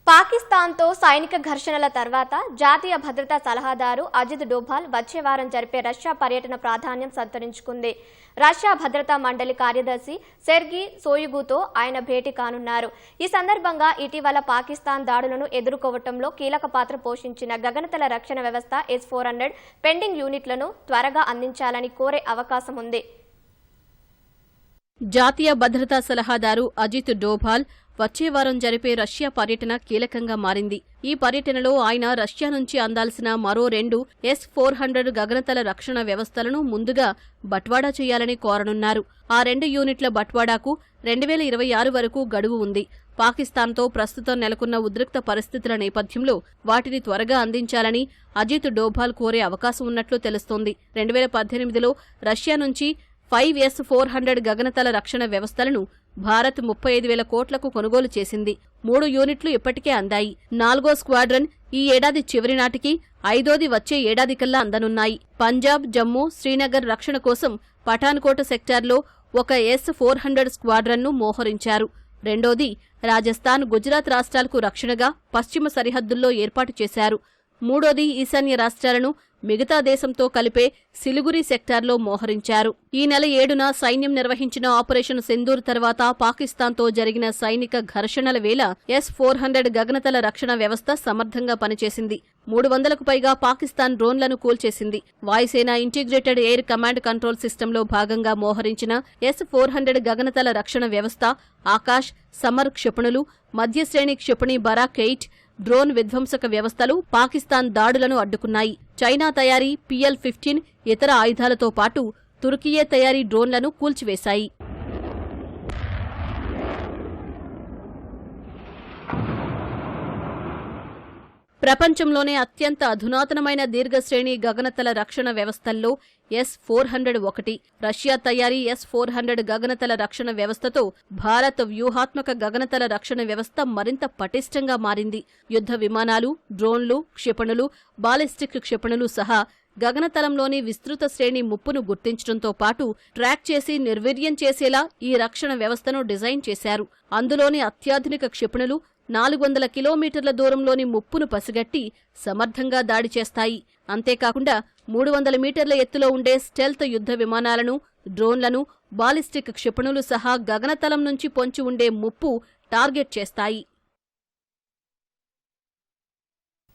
పాకిస్తాన్తో సైనిక ఘర్షణల తర్వాత జాతీయ భద్రతా సలహాదారు అజిత్ డోభాల్ వచ్చే వారం జరిపే రష్యా పర్యటన ప్రాధాన్యం సంతరించుకుంది. రష్యా భద్రతా మండలి కార్యదర్శి సెర్గీ సోయిగుతో ఆయన భేటీ కానున్నారు. ఈ సందర్భంగా ఇటీవల పాకిస్తాన్ దాడులను ఎదుర్కోవటంలో కీలక పాత్ర పోషించిన గగనతల రక్షణ వ్యవస్థ S-400 పెండింగ్ యూనిట్లను త్వరగా అందించాలని కోరే అవకాశం ఉంది. జాతీయ భద్రతా సలహాదారు అజిత్ డోభాల్ వచ్చే వారం జరిపే రష్యా పర్యటన కీలకంగా మారింది. ఈ పర్యటనలో ఆయన రష్యా నుంచి అందాల్సిన మరో 2 S-400 గగనతల రక్షణ వ్యవస్థలను ముందుగా బట్వాడా చేయాలని కోరనున్నారు. ఆ 2 యూనిట్ల బట్వాడాకు 2026 వరకు గడువు ఉంది. పాకిస్తాన్తో ప్రస్తుతం నెలకొన్న ఉద్రిక్త పరిస్థితుల నేపథ్యంలో వాటిని త్వరగా అందించాలని అజిత్ డోభాల్ కోరే అవకాశం ఉన్నట్లు తెలుస్తోంది. 2018లో రష్యా నుంచి 5 S-400 గగనతల రక్షణ వ్యవస్థలను భారత్ 35,000 కోట్లకు కొనుగోలు చేసింది. 3 యూనిట్లు ఇప్పటికే అందాయి. 4వ స్క్వాడ్రన్ ఈ ఏడాది చివరి నాటికి, 5వది వచ్చే ఏడాదికల్లా అందనున్నాయి. పంజాబ్, జమ్మూ, శ్రీనగర్ రక్షణ కోసం పఠాన్కోట్ సెక్టార్లో ఒక S-400 స్క్వాడ్రన్ను మోహరించారు. 2వది రాజస్థాన్, గుజరాత్ రాష్ట్రాలకు రక్షణగా పశ్చిమ సరిహద్దుల్లో ఏర్పాటు చేశారు. 3వది ఈశాన్య రాష్ట్రాలను మిగతా దేశంతో కలిపే సిలిగురి సెక్టార్లో మోహరించారు. ఈ నెల 7న సైన్యం నిర్వహించిన ఆపరేషన్ సింధూర్ తర్వాత పాకిస్తాన్తో జరిగిన సైనిక ఘర్షణల వేళ S-400 గగనతల రక్షణ వ్యవస్థ సమర్థంగా పనిచేసింది. 300కు పైగా పాకిస్తాన్ డ్రోన్లను కూల్చేసింది. వాయుసేన ఇంటిగ్రేటెడ్ ఎయిర్ కమాండ్ కంట్రోల్ సిస్టంలో భాగంగా మోహరించిన S-400 గగనతల రక్షణ వ్యవస్థ ఆకాశ్, సమర్ క్షిపణులు, మధ్యశ్రేణి క్షిపణి బరాక్ 8 డ్రోన్ విధ్వంసక వ్యవస్థలు పాకిస్తాన్ దాడులను అడ్డుకున్నాయి. చైనా తయారీ PL-15 ఇతర ఆయుధాలతో పాటు తుర్కియే తయారీ డ్రోన్లను కూల్చివేశాయి. ప్రపంచంలోనే అత్యంత అధునాతనమైన దీర్ఘశ్రేణి గగనతల రక్షణ వ్యవస్థల్లో S-400 ఒకటి. రష్యా తయారీ S-400 గగనతల రక్షణ వ్యవస్థతో భారత్ వ్యూహాత్మక గగనతల రక్షణ వ్యవస్థ మరింత పటిష్టంగా మారింది. యుద్ధ విమానాలు, డ్రోన్లు, క్షిపణులు, బాలిస్టిక్ క్షిపణులు సహా గగనతలంలోని విస్తృత శ్రేణి ముప్పును గుర్తించడంతో పాటు ట్రాక్ చేసి నిర్వీర్యం చేసేలా ఈ రక్షణ వ్యవస్థను డిజైన్ చేశారు. అందులోని అత్యాధునిక క్షిపణులు 400 కిలోమీటర్ల దూరంలోని ముప్పును పసిగట్టి సమర్థంగా దాడి చేస్తాయి. అంతేకాకుండా 300 మీటర్ల ఎత్తులో ఉండే స్టెల్త్ యుద్ధ విమానాలను, డ్రోన్లను, బాలిస్టిక్ క్షిపణులు సహా గగనతలం నుంచి పొంచి ఉండే ముప్పు టార్గెట్ చేస్తాయి.